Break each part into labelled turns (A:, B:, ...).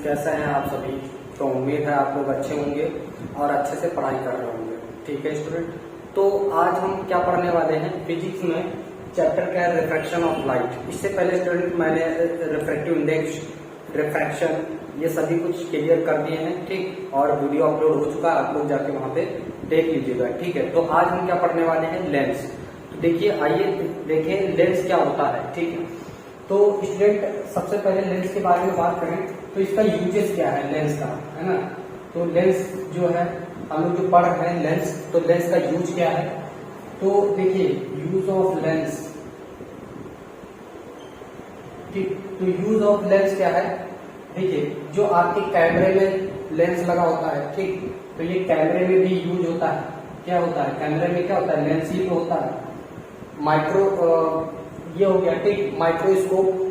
A: कैसे हैं आप सभी। तो उम्मीद है आप लोग अच्छे होंगे और अच्छे से पढ़ाई कर रहे होंगे। ठीक है स्टूडेंट, तो आज हम क्या पढ़ने वाले हैं, फिजिक्स में चैप्टर क्या है, रिफ्रैक्शन ऑफ लाइट। इससे पहले स्टूडेंट मैंने रिफ्रैक्टिव इंडेक्स, रिफ्रैक्शन, ये सभी कुछ क्लियर कर दिए हैं। ठीक, और वीडियो अपलोड हो चुका है, आप लोग जाके वहां पे देख लीजिएगा। ठीक है, तो आज हम क्या पढ़ने वाले हैं, लेंस। तो देखिए, आइए देखें लेंस क्या होता है। ठीक है, तो स्टूडेंट सबसे पहले लेंस के बारे में बात करें तो इसका यूजेस क्या है लेंस का, है ना। तो लेंस जो है हम लोग जो पढ़ रहे हैं लेंस, तो लेंस का यूज क्या है। तो देखिए यूज ऑफ लेंस, ठीक, तो यूज ऑफ लेंस क्या है। देखिए जो आपके कैमरे में लेंस लगा होता है, ठीक, तो ये कैमरे में भी यूज होता है। क्या होता है कैमरे में, क्या होता है, लेंस ही तो होता है। माइक्रो ये हो गया, ठीक, माइक्रोस्कोप,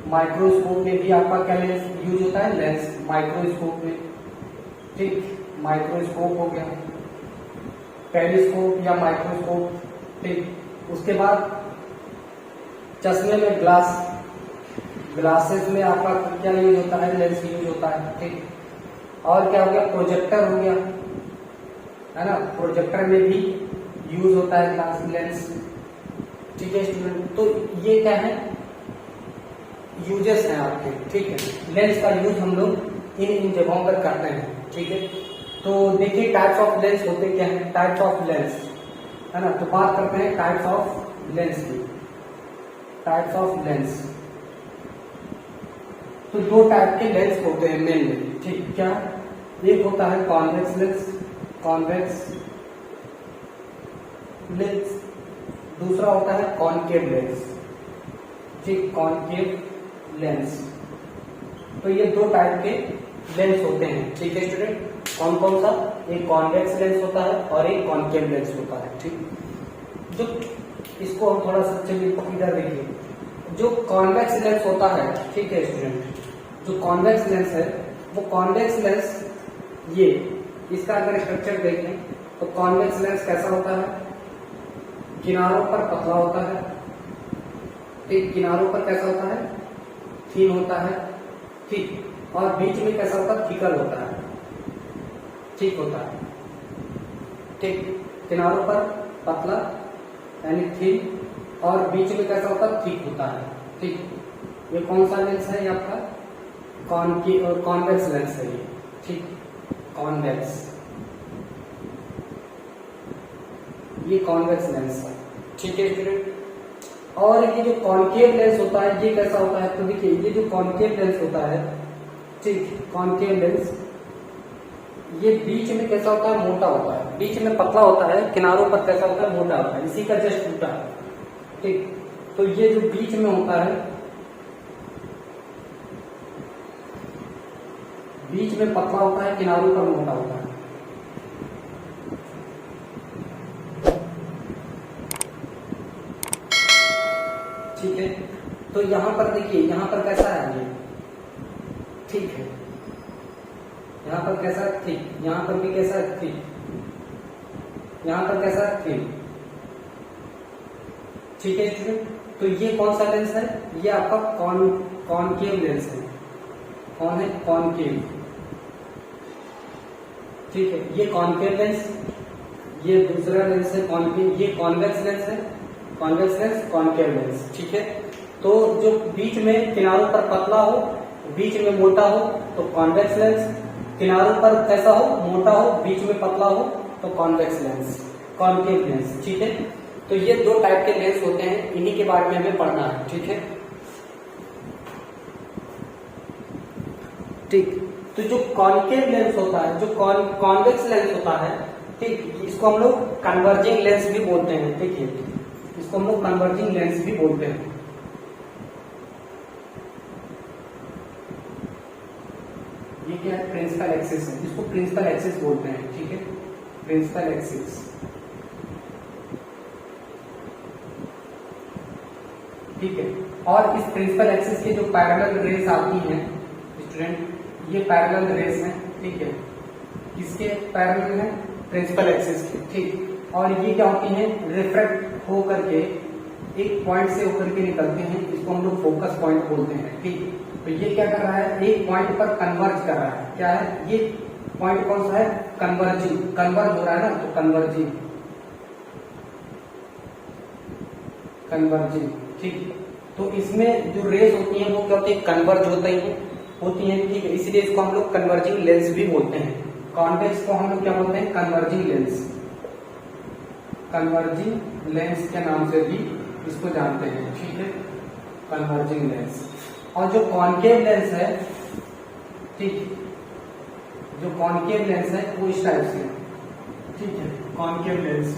A: माइक्रोस्कोप में भी आपका क्या लेंस यूज होता है, लेंस, माइक्रोस्कोप में। ठीक, माइक्रोस्कोप हो गया, टेलीस्कोप या माइक्रोस्कोप। ठीक, उसके बाद चश्मे में ग्लास, ग्लासेस में आपका क्या यूज होता है, लेंस यूज होता है। ठीक, और क्या हो गया, प्रोजेक्टर हो गया, है ना, प्रोजेक्टर में भी यूज होता है ग्लास लेंस। ठीक है स्टूडेंट, तो ये क्या है, यूजेस हैं आपके। ठीक है, लेंस का यूज हम लोग इन जगहों पर करते हैं। ठीक है, तो देखिए टाइप्स ऑफ लेंस होते क्या है, टाइप्स ऑफ लेंस, है ना। तो बात करते हैं टाइप्स ऑफ लेंस की। टाइप्स ऑफ लेंस, तो दो टाइप के लेंस होते हैं मेनली। ठीक, क्या, एक होता है कॉन्वेक्स लेंस, कॉन्वेक्स लेंस, दूसरा होता है कॉनकेव लेंस। ठीक, कॉनकेव लेंस, तो ये दो टाइप के लेंस होते हैं। ठीक है स्टूडेंट, कौन कौन सा, एक कॉन्वेक्स लेंस होता है और एक कॉनकेव लेंस होता है। ठीक, जो इसको हम थोड़ा सा चलिए इधर देखिए, जो कॉन्वेक्स लेंस होता है, ठीक है स्टूडेंट, जो कॉन्वेक्स लेंस है वो कॉन्वेक्स लेंस, ये इसका अगर स्ट्रक्चर देखें तो कॉन्वेक्स लेंस कैसा होता है, किनारों पर पतला होता है। ठीक, किनारों पर कैसा होता है, थीन होता है। ठीक, और बीच में कैसा होता है, थिकल होता है। ठीक होता है, ठीक, किनारों पर पतला यानी थिन, और बीच में कैसा होता है, थिक होता है। ठीक, ये कौन सा लेंस है, ये आपका कॉन्वेक्स लेंस है ये। ठीक, कॉन्वेक्स, ये कॉन्वेक्स लेंस है। ठीक है स्टूडेंट, और ये जो कॉनकेव लेंस होता है ये कैसा होता है, तो देखिए ये जो कॉनकेव लेंस होता है, ठीक, कॉनकेव लेंस, ये बीच में कैसा होता है, मोटा होता है, बीच में पतला होता है, किनारों पर कैसा होता है, मोटा होता है, इसी का जस्ट उल्टा है। ठीक, तो ये जो बीच में होता है, बीच में पतला होता है, किनारों पर मोटा होता है। ठीक है, तो यहां पर देखिए, यहां पर कैसा है ये, ठीक है, यहां पर कैसा, ठीक, यहां पर भी कैसा, ठीक, यहां पर कैसा, ठीक। ठीक है स्टूडेंट, तो ये कौन सा लेंस है, ये आपका कॉनकेव लेंस है। कौन है, कॉनकेव। ठीक है, ये कॉनकेव लेंस, ये दूसरा लेंस है कॉनकेव, ये कॉन्वेक्स लेंस है, कॉन्वेक्स लेंस, कॉनकेव लेंस। ठीक है, तो जो बीच में किनारों पर पतला हो, बीच में मोटा हो तो कॉन्वेक्स लेंस, किनारों पर कैसा हो, मोटा हो, बीच में पतला हो तो कॉन्वेक्स लेंस, कॉनकेव लेंस। ठीक है, तो ये दो टाइप के लेंस होते हैं, इन्हीं के बारे में हमें पढ़ना है। ठीक है, ठीक, तो जो कॉनकेव लेंस होता है, जो कॉन्वेक्स लेंस होता है, ठीक, इसको हम लोग कन्वर्जिंग लेंस भी बोलते हैं। ठीक है, इसको हम लोग कन्वर्जिंग लेंस भी बोलते हैं। ये क्या है, प्रिंसिपल एक्सिस है, इसको प्रिंसिपल एक्सिस बोलते हैं। ठीक है, प्रिंसिपल एक्सिस। ठीक है, और इस प्रिंसिपल एक्सिस की जो पैरेलल रेस आती हैं स्टूडेंट, ये पैरेलल रेस है। ठीक है, किसके पैरेलल है, प्रिंसिपल एक्सिस के। ठीक, और ये क्या होती है, रिफ्रैक्ट हो करके एक पॉइंट से होकर के निकलते हैं, इसको हम लोग फोकस पॉइंट बोलते हैं। ठीक, तो ये क्या कर रहा है, एक पॉइंट पर कन्वर्ज कर रहा है। क्या है ये पॉइंट, कौन सा है, कन्वर्जिंग, कन्वर्ज हो रहा है ना, तो कन्वर्जिंग, कन्वर्जिंग। ठीक, तो इसमें जो रेस होती हैं वो क्या होती है, कन्वर्ज होती हैं। ठीक है, इसलिए इसको हम लोग कन्वर्जिंग लेंस भी बोलते हैं। कॉन्वेक्स को हम लोग क्या बोलते हैं, कन्वर्जिंग लेंस, कन्वर्जिंग लेंस के नाम से भी इसको जानते हैं। ठीक है, कन्वर्जिंग लेंस। और जो कॉनकेव लेंस है, ठीक, जो कॉनकेव लेंस है वो इस टाइप से, ठीक है, कॉनकेव लेंस।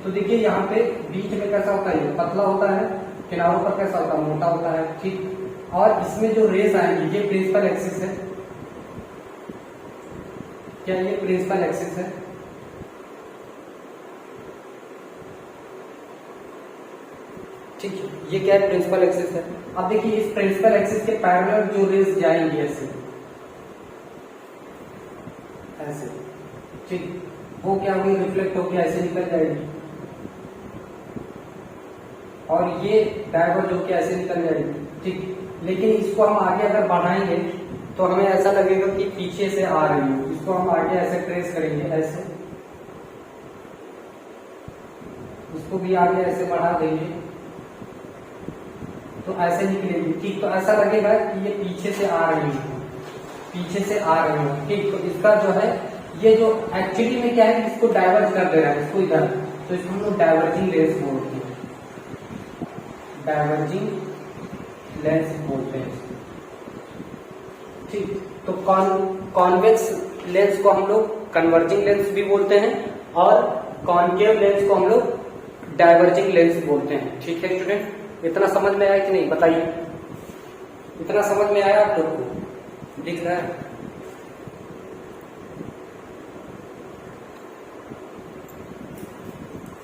A: तो देखिए यहाँ पे बीच में कैसा होता है, पतला होता है, किनारों पर कैसा होता है, मोटा होता है। ठीक, और इसमें जो रेस आएंगी, ये प्रिंसिपल एक्सिस है। क्या ये प्रिंसिपल एक्सिस है? ठीक है, ये क्या है, प्रिंसिपल एक्सिस है। अब देखिए इस प्रिंसिपल एक्सिस के पैरेलल जो रेस जाएंगी ऐसे ऐसे, ठीक, वो क्या होगी, रिफ्लेक्ट होकर ऐसे निकल जाएगी, और ये डाइवर्ज होकर ऐसे निकल जाएगी। ठीक, लेकिन इसको हम आगे अगर बढ़ाएंगे तो हमें ऐसा लगेगा कि पीछे से आ रही है। इसको हम आगे ऐसे ट्रेस करेंगे, ऐसे, इसको भी आगे ऐसे बढ़ा देंगे तो ऐसे निकलेगी। ठीक, तो ऐसा लगेगा कि ये पीछे से आ रही है, पीछे से आ रही है। ठीक, तो इसका जो है, ये जो एक्चुअली में क्या है, इसको डाइवर्ज कर दे रहा है, इसको इधर, तो इसको हम लोग डाइवर्जिंग लेंस बोलते हैं, डाइवर्जिंग लेंस बोलते हैं। ठीक, तो कॉन्वेक्स लेंस को हम लोग कन्वर्जिंग लेंस भी बोलते हैं, और कॉनकेव लेंस को हम लोग डाइवर्जिंग लेंस बोलते हैं। ठीक है स्टूडेंट, इतना समझ में आया कि नहीं, बताइए, इतना समझ में आया आप लोग को, दिख रहा है?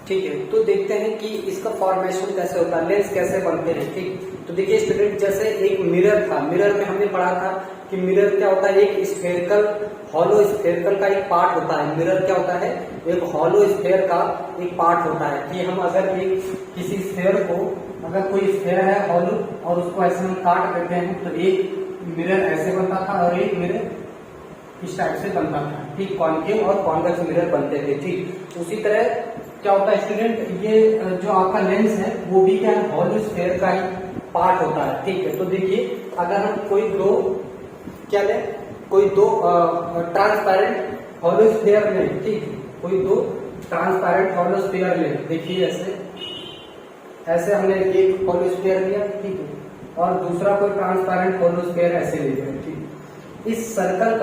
A: ठीक है, तो देखते हैं कि इसका फॉर्मेशन कैसे होता है, लेंस कैसे बनते हैं। ठीक, तो देखिए स्टूडेंट, जैसे एक मिरर था, मिरर में हमने पढ़ा था कि मिरर क्या होता है, एक स्फेरिकल, हॉलो स्फेरिकल का एक पार्ट होता है। मिरर क्या होता है, एक हॉलो स्फेयर का एक पार्ट होता है। कि हम अगर एक किसी स्फेयर को, अगर कोई स्फेयर है हॉलो और उसको ऐसे हम काट देते हैं, तो एक मिरर ऐसे बनता था और एक मिरर इस टाइप से बनता था। ठीक, कॉनकेव और कॉन्वेक्स मिरर बनते थे। ठीक, उसी तरह क्या होता है स्टूडेंट, ये जो आपका लेंस है वो भी क्या है, हॉलो स्फेयर का ही पार्ट होता है। ठीक है, तो देखिए अगर हम कोई दो क्या ले, कोई दो ट्रांसपेरेंट हॉलो स्फेयर ले, ठीक, कोई दो ट्रांसपेरेंट हॉलो स्फेयर ले, देखिए ऐसे ऐसे हमने एक हॉलो स्फेयर लिया, ठीक है, और दूसरा कोई ट्रांसपेरेंट हॉलो स्फेयर ऐसे ले लिया। ठीक, इस सर्कल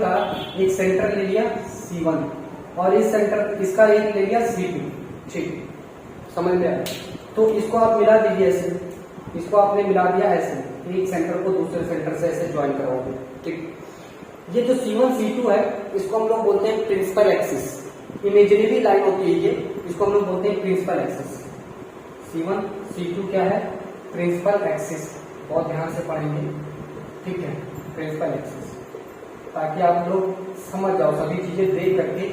A: का एक सेंटर ले लिया C1 और इस सेंटर, इसका एक ले लिया C2। ठीक, समझ में आया? तो इसको आप मिला दीजिए ऐसे, इसको आपने मिला दिया ऐसे, एक सेंटर को दूसरे सेंटर से ऐसे ज्वाइन कराओगे। ठीक, ये जो C1 C2 है, इसको हम लोग बोलते हैं प्रिंसिपल एक्सिस। इमेजिनरी लाइन होती है ये, इसको हम लोग बोलते हैं प्रिंसिपल एक्सिस। C1 C2 क्या है, प्रिंसिपल एक्सिस। बहुत ध्यान से पढ़ेंगे, ठीक है, प्रिंसिपल एक्सिस, ताकि आप लोग समझ जाओ सभी चीजें देख करके।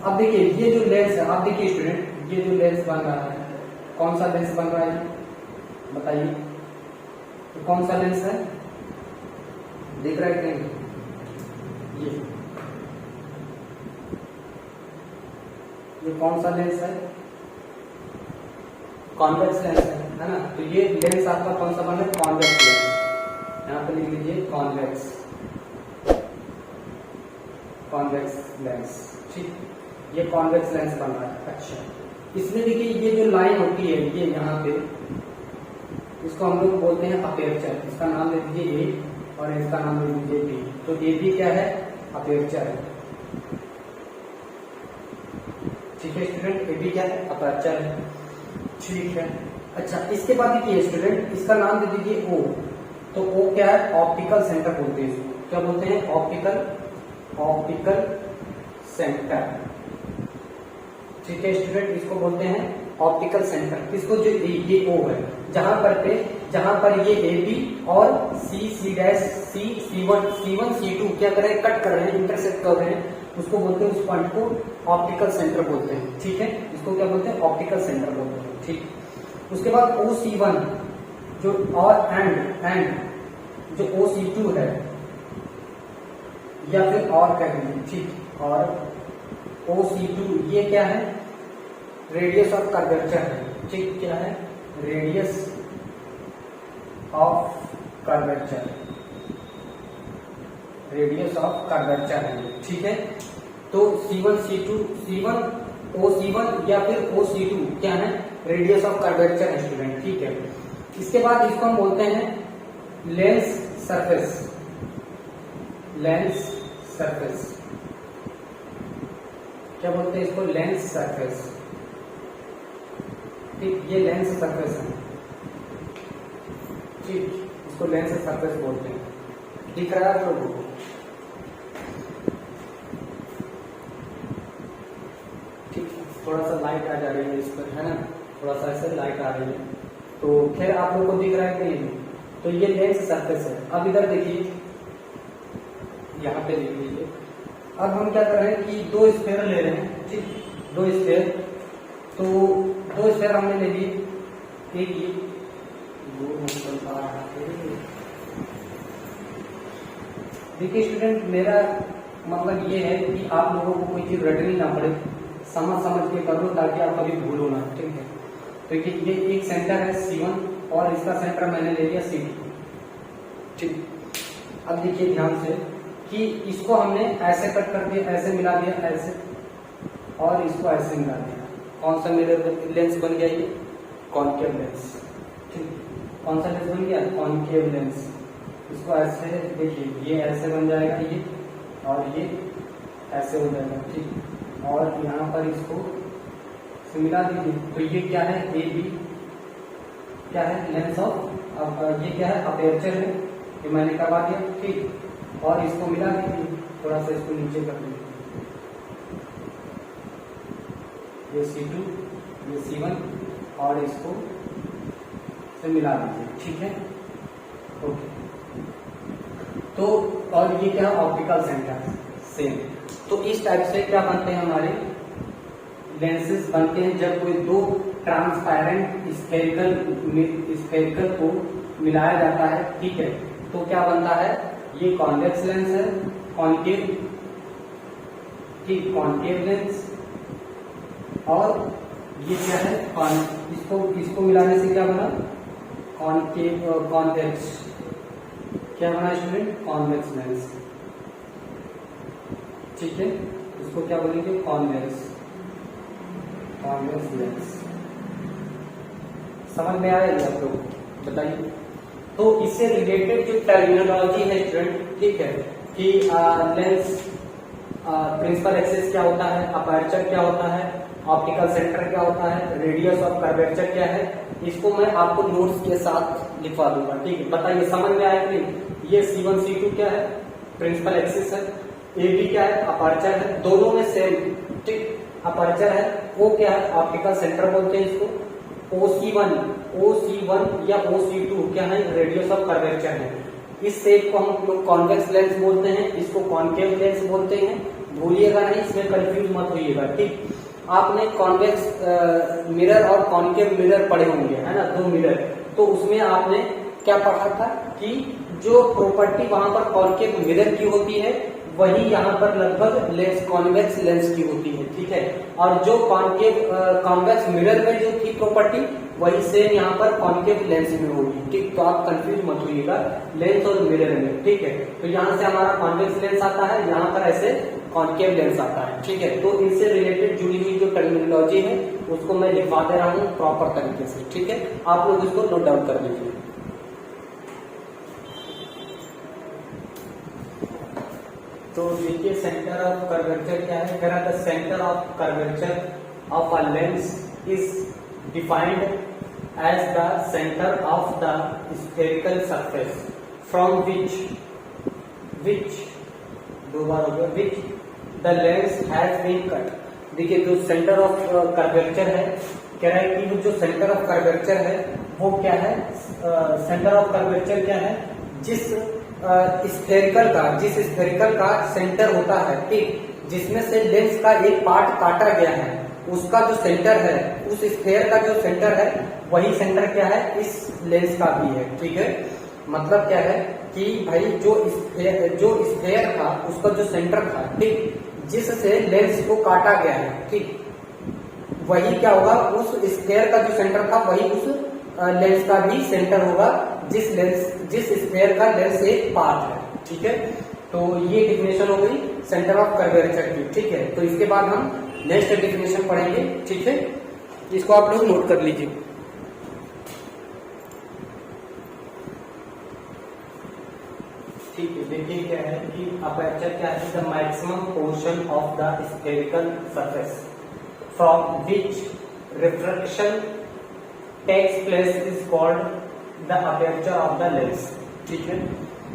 A: अब देखिए ये जो लेंस है, आप देखिए स्टूडेंट, ये जो लेंस बन रहा है, कौन सा लेंस बन रहा है बताइए, तो कौन सा लेंस है, दिख रहा है कि ये कौन सा लेंस है, कॉन्वेक्स लेंस है ना। तो ये लेंस आपका कौन सा बना है, कॉन्वेक्स लेंस। यहाँ पे लिख लीजिए कॉन्वेक्स, कॉन्वेक्स लेंस। ठीक, ये कॉन्वेक्स लेंस बन रहा है। अच्छा, इसमें देखिए ये जो लाइन होती है, ये यहाँ पे, इसको हम लोग बोलते हैं अपेर्चर। इसका नाम ले दीजिए A और इसका नाम ले दीजिए B। तो A भी क्या है, अपेर्चर है। ठीक है स्टूडेंट, A भी क्या है, अपेर्चर है। ठीक है, अच्छा, इसके बाद देखिए स्टूडेंट, इसका नाम दे दीजिए O। तो O क्या है, ऑप्टिकल सेंटर बोलते हैं इसको। क्या बोलते हैं, ऑप्टिकल सेंटर। ठीक है स्टूडेंट, इसको बोलते हैं ऑप्टिकल सेंटर। इसको जो ये O है, जहां पर ये AB और C1 C2 क्या कर रहे हैं, कट कर रहे हैं, इंटरसेक्ट कर रहे हैं, उसको बोलते हैं, उस पॉइंट को ऑप्टिकल सेंटर बोलते हैं। ठीक है, इसको क्या बोलते हैं, ऑप्टिकल सेंटर बोलते हैं। ठीक, उसके बाद OC1 जो और एंड जो OC2 है या फिर और कहेंगे, ठीक, और OC2 ये क्या है, रेडियस ऑफ कर्वेचर है, ठीक, क्या है, radius of curvature, radius of curvature है, ठीक है। तो C1 OC1 या फिर OC2 क्या है, रेडियस ऑफ कर्वेचर है स्टूडेंट, ठीक है। इसके बाद इसको हम बोलते हैं लेंस सरफेस, लेंस सरफेस, क्या बोलते हैं इसको, लेंस सरफेस, ठीक, ये लेंस सरफेस है, ठीक, इसको लेंस सरफेस बोलते हैं। दिख रहा है आप लोगों को, ठीक, थोड़ा सा लाइट आ जा रही है इस पर, है ना, थोड़ा सा ऐसे लाइट आ रही है, तो खैर आप लोगों को दिख रहा है कि नहीं। तो ये लेंस सरफेस है। अब इधर देखिए, यहाँ पे देख लीजिए, अब हम क्या कर रहे हैं कि दो स्फेयर ले रहे हैं, ठीक, दो स्फेयर, तो दो स्फेयर हमने ले लिए, एक ये देखिए स्टूडेंट, मेरा मतलब ये है कि आप लोगों को कोई चीज रटनी ना पड़े, समझ के कर लो ताकि आप कभी भूलो ना, ठीक है। तो ये एक सेंटर है C1 और इसका सेंटर मैंने ले लिया C2, ठीक। अब देखिए ध्यान से कि इसको हमने ऐसे कट कर दिया, ऐसे मिला दिया, ऐसे, और इसको ऐसे मिला दिया। कौन सा मिरर लेंस बन गया, ये कॉनकेव लेंस, ठीक, कौन सा लेंस बन गया, कॉनकेव लेंस। इसको ऐसे देखिए, ये ऐसे बन जाएगा ये, और ये ऐसे हो जाएगा, ठीक, और यहाँ पर इसको मिला दीजिए। तो ये क्या है, AB क्या है, लेंस ऑफ, अब ये क्या है, अपर्चर है, ये मैंने करवा दिया, ठीक, और इसको मिला दीजिए, थोड़ा सा इसको नीचे कर दीजिए, ये C2 ये C1 और इसको से मिला दीजिए, ठीक है, ओके। तो और ये क्या, ऑप्टिकल सेंटर सेम। तो इस टाइप से क्या बनते हैं हमारे लेंसेज बनते हैं, जब कोई दो ट्रांसपेरेंट स्फेरिकल को मिलाया जाता है, ठीक है। तो क्या बनता है, ये कॉन्वेक्स लेंस है, कॉनकेव, ठीक, कॉनकेव लेंस, और ये क्या है, इसको मिलाने से क्या बना, कॉनकेव, कॉन्वेक्स, क्या बना स्टूडेंट, कॉन्वेक्स लेंस, ठीक है। इसको क्या बोलेंगे, कॉन्वेक्स लेंस। समझ में आया आप लोग, बताइए। तो इससे रिलेटेड जो टर्मिनोलॉजी है स्टूडेंट, ठीक है, कि लेंस प्रिंसिपल एक्सिस क्या होता है, अपर्चर क्या होता है, ऑप्टिकल सेंटर क्या होता है, रेडियस ऑफ कर्वेचर क्या है, इसको मैं आपको नोट्स के साथ लिखवा दूंगा, ठीक है। बताइए समझ में आया कि नहीं। ये C1 C2 क्या है, प्रिंसिपल एक्सिस है, AB क्या है, अपर्चर है, दोनों में सेम, ठीक, अपर्चर है, वो क्या है, ऑप्टिकल सेंटर बोलते हैं इसको, OC1 या OC2 क्या है, रेडियस ऑफ कर्वेचर है। इस शेप को हम लोग कॉन्वेक्स लेंस बोलते हैं, इसको कॉनकेव लेंस बोलते हैं, भूलिएगा नहीं, इसमें कंफ्यूज मत होइएगा, ठीक। आपने कॉन्वेक्स मिरर और कॉनकेव मिरर पढ़े होंगे, है ना, दो मिरर, तो उसमें आपने क्या पढ़ा था कि जो प्रॉपर्टी वहां पर कॉनकेव मिरर की होती है वही यहाँ पर लगभग लेंस कॉन्वेक्स लेंस की होती है, ठीक है। और जो कॉन्वेक्स मिरर में जो थी प्रॉपर्टी वही सेम यहाँ पर कॉनकेव लेंस में होगी, ठीक। तो आप कंफ्यूज मत होइएगा लेंस और मिरर में, ठीक है। तो यहाँ से हमारा कॉन्वेक्स लेंस आता है, यहाँ पर ऐसे कॉनकेव लेंस आता है, ठीक है। तो इनसे रिलेटेड जुड़ी हुई जो टर्मिनोलॉजी है उसको मैं लिखवा दे रहा हूँ प्रॉपर तरीके से, ठीक है। आप लोग इसको नोट डाउन कर लीजिए। तो देखिए सेंटर ऑफ कर्वेचर क्या है, कह रहा था centre of curvature of a lens is defined as the centre of the spherical surface from which दो बार हो गया, which the lens has been cut. देखिए जो सेंटर ऑफ कर्वेचर है, कह रहा है कि जो सेंटर ऑफ कर्वेचर है वो क्या है, सेंटर ऑफ कर्वेचर क्या है, जिस स्फेरिकल का सेंटर होता है, ठीक, जिसमें से लेंस का एक पार्ट काटा गया है, उसका जो सेंटर है, उस स्फेयर का जो सेंटर है वही सेंटर क्या है इस लेंस का भी है। ठीक है, मतलब क्या है कि भाई जो स्फेयर था उसका जो सेंटर था, ठीक, जिससे लेंस को काटा गया है, ठीक, वही क्या होगा, उस स्फेयर का जो सेंटर था वही उस लेंस का भी सेंटर होगा, जिस स्फेयर का लेंस एक पार्ट है। ठीक है, तो ये डिफिनेशन हो गई सेंटर ऑफ कर्वेचर की। ठीक है, तो इसके बाद हम नेक्स्ट डिफिनेशन पढ़ेंगे। ठीक है, इसको आप लोग नोट कर लीजिए। ठीक है, देखिए क्या है कि अपर्चर क्या है, the maximum portion of the spherical surface from which refraction takes place is called the aperture of the lens. ठीक है,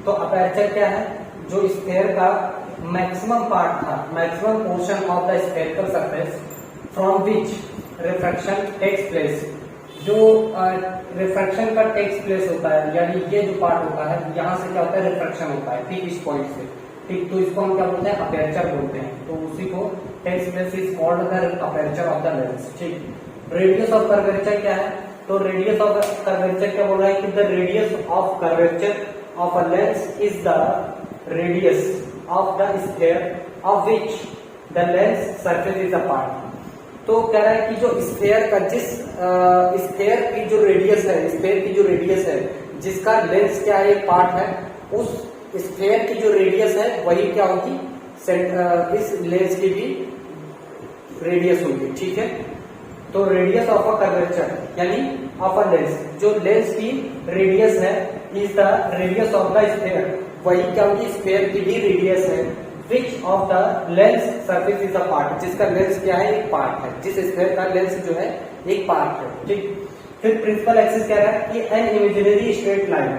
A: तो अपर्चर क्या है, जो स्फेयर का मैक्सिमम पार्ट था, maximum portion of the spherical surface from which refraction takes place, जो refraction का टेक्स प्लेस होता है, यानी ये जो पार्ट होता है यहाँ से क्या होता है, रिफ्रैक्शन होता है, ठीक, इस पॉइंट से, ठीक, तो इसको हम क्या बोलते हैं, अपर्चर बोलते हैं। तो उसी को takes place is called the aperture of the lens. ठीक, रेडियस ऑफ कर्वेचर क्या है, तो रेडियस ऑफ कर्वेचर क्या बोल रहा है कि the radius of curvature of a lens is the radius of the sphere of which the lens surface is a part. तो कह रहा है कि जो स्फेयर का स्फेयर की जो रेडियस है, स्फेयर की जो रेडियस है जिसका लेंस क्या है, एक पार्ट है, उस स्फेयर की जो रेडियस है वही क्या होगी, इस लेंस की भी रेडियस होगी। ठीक है, तो रेडियस ऑफ अ कर्वेचर यानी ऑफ अ लेंस, जो लेंस की रेडियस है is the radius of the sphere, वही क्या होगी, स्फेयर की भी रेडियस है, which of the lens surface is a part, जिसका लेंस क्या है, एक पार्ट है, जिस स्फेयर का लेंस जो है एक पार्ट है। ठीक, फिर प्रिंसिपल एक्सिस कह रहा है कि एन इमेजिनरी स्ट्रेट लाइन,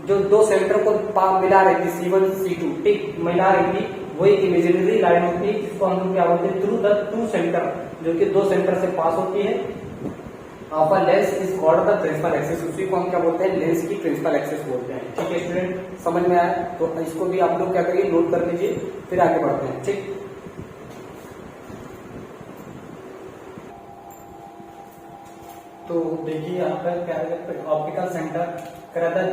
A: जो दो सेंटर को मिला रही थी C1 C2, ठीक, मिला रही थी, वो एक इमेजिनरी लाइन होती है, जिसको हम लोग क्या बोलते हैं, थ्रू द टू सेंटर, जो कि दो सेंटर से पास होती है, of a lens is called the principal axis, उसी को हम क्या बोलते हैं, लेंस की प्रिंसिपल एक्सिस बोलते हैं। ठीक है स्टूडेंट, समझ में आया, तो इसको भी आप लोग क्या करिए, नोट कर लीजिए, फिर आगे बढ़ते हैं। ठीक, तो देखिए यहाँ पर क्या है, ऑप्टिकल सेंटर कह रहा था,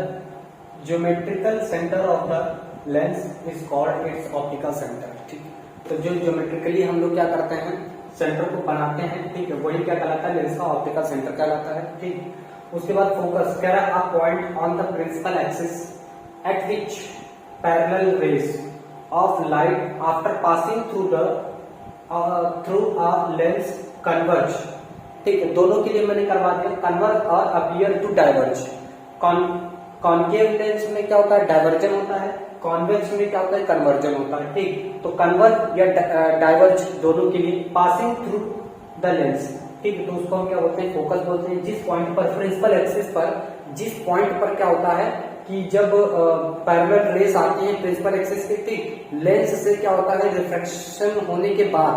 A: geometrical centre of the lens is called its optical centre. ठीक, तो जो ज्योमेट्रिकली हम लोग क्या करते हैं, सेंटर को बनाते हैं, ठीक है, वही क्या कहलाता है, लेंस का ऑप्टिकल सेंटर कहलाता है। ठीक, उसके बाद फोकस कह रहा है, a point on the principal axis at which parallel rays of light after passing through a lens converge. ठीक है, दोनों के लिए मैंने करवा दिया, कन्वर्ज और appear to diverge. Concave lens में क्या होता है, डाइवर्जन होता है, कॉन्वेक्स में क्या होता है, कन्वर्जन होता है। ठीक, तो कन्वर्ज या डाइवर्ज दोनों के लिए पासिंग थ्रू द लेंस, ठीक, तो उसको हम क्या बोलते हैं, फोकस बोलते हैं। जिस पॉइंट पर प्रिंसिपल एक्सिस पर, जिस पॉइंट पर क्या होता है कि जब पैरेलल रेस आती है प्रिंसिपल एक्सिस के, ठीक, लेंस से क्या होता है, रिफ्रैक्शन होने के बाद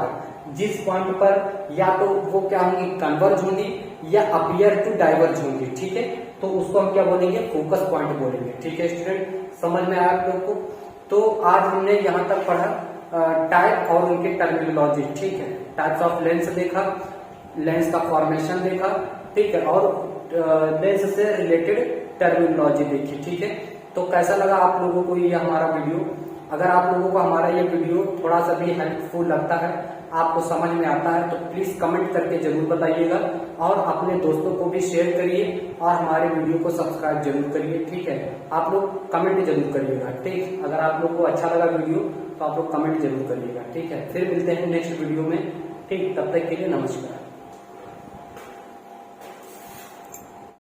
A: जिस पॉइंट पर या तो वो क्या होंगी, कन्वर्ज होंगी या अपीयर टू डाइवर्ज होंगी। ठीक है, तो उसको हम क्या बोलेंगे, फोकस पॉइंट बोलेंगे। ठीक है स्टूडेंट, समझ में आया आप लोग को। तो आज हमने यहाँ तक पढ़ा टाइप और उनके टर्मिनोलॉजी। ठीक है, टाइप्स ऑफ लेंस देखा, लेंस का फॉर्मेशन देखा, ठीक है, और लेंस से रिलेटेड टर्मिनोलॉजी देखी। ठीक है, तो कैसा लगा आप लोगों को ये हमारा वीडियो? अगर आप लोगों को हमारा ये वीडियो थोड़ा सा भी हेल्पफुल लगता है, आपको समझ में आता है, तो प्लीज कमेंट करके जरूर बताइएगा और अपने दोस्तों को भी शेयर करिए और हमारे वीडियो को सब्सक्राइब जरूर करिए। ठीक है, आप लोग कमेंट जरूर करिएगा। ठीक, अगर आप लोग को अच्छा लगा वीडियो तो आप लोग कमेंट जरूर करिएगा। ठीक है, फिर मिलते हैं नेक्स्ट वीडियो में। ठीक, तब तक के लिए नमस्कार।